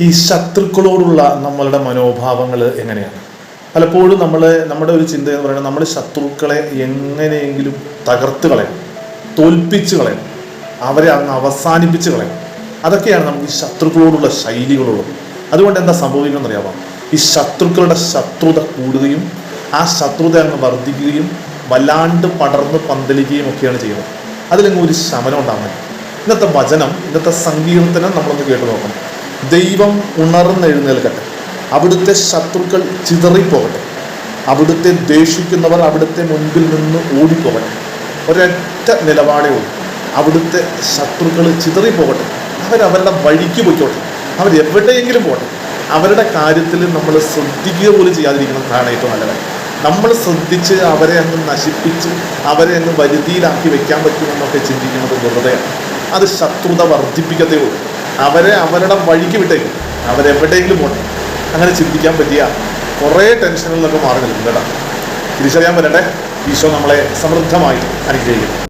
ഈ ശത്രുക്കളോടുള്ള നമ്മളുടെ മനോഭാവങ്ങൾ എങ്ങനെയാണ്? പലപ്പോഴും നമ്മുടെ ഒരു ചിന്ത എന്ന് പറയുന്നത് നമ്മൾ ശത്രുക്കളെ എങ്ങനെയെങ്കിലും തകർത്ത് കളയണം, തോൽപ്പിച്ച് കളയണം, അവരെ അങ്ങ് അവസാനിപ്പിച്ച് കളയണം. അതൊക്കെയാണ് നമുക്ക് ഈ ശത്രുക്കളോടുള്ള ശൈലികളുള്ളത്. അതുകൊണ്ട് എന്താ സംഭവിക്കുന്നത് അറിയാമോ? ഈ ശത്രുക്കളുടെ ശത്രുത കൂടുകയും ആ ശത്രുത അങ്ങ് വർദ്ധിക്കുകയും വല്ലാണ്ട് പടർന്ന് പന്തലിക്കുകയും ഒക്കെയാണ് ചെയ്യുന്നത്. അതിലങ്ങ് ഒരു ശമനം ഉണ്ടാകുന്നത്. ഇന്നത്തെ വചനം, ഇന്നത്തെ സങ്കീർത്തനം നമ്മളൊന്ന് കേട്ടു നോക്കണം. ദൈവം ഉണർന്നെഴുന്നേൽക്കട്ടെ, അവിടുത്തെ ശത്രുക്കൾ ചിതറിപ്പോകട്ടെ, അവിടുത്തെ ദ്വേഷിക്കുന്നവർ അവിടുത്തെ മുൻപിൽ നിന്ന് ഓടിപ്പോകട്ടെ. ഒരൊറ്റ നിലപാടേ ഉള്ളൂ, അവിടുത്തെ ശത്രുക്കൾ ചിതറിപ്പോകട്ടെ, അവരവരുടെ വഴിക്ക് പോയിക്കോട്ടെ, അവരെവിടെയെങ്കിലും പോകട്ടെ. അവരുടെ കാര്യത്തിൽ നമ്മൾ ശ്രദ്ധിക്കുക പോലും ചെയ്യാതിരിക്കുന്നതാണ് ഏറ്റവും നല്ല കാര്യം. നമ്മൾ ശ്രദ്ധിച്ച് അവരെ അങ്ങ് നശിപ്പിച്ച് അവരെ അങ്ങ് വരുതിയിലാക്കി വെക്കാൻ പറ്റുമെന്നൊക്കെ ചിന്തിക്കുന്നത് വെറുതെയാണ്. അത് ശത്രുത വർദ്ധിപ്പിക്കത്തേ ഉള്ളൂ. അവരെ അവരുടെ വഴിക്ക് വിട്ടേക്കും, അവരെവിടെയെങ്കിലും പോകട്ടെ. അങ്ങനെ ചിന്തിക്കാൻ പറ്റിയ കുറേ ടെൻഷനുകളിലൊക്കെ മാറി നിൽക്കും കേട്ടോ. തിരിച്ചറിയാൻ പറ്റട്ടെ. ഈശോ നമ്മളെ സമൃദ്ധമായി അനുഗ്രഹിക്കും.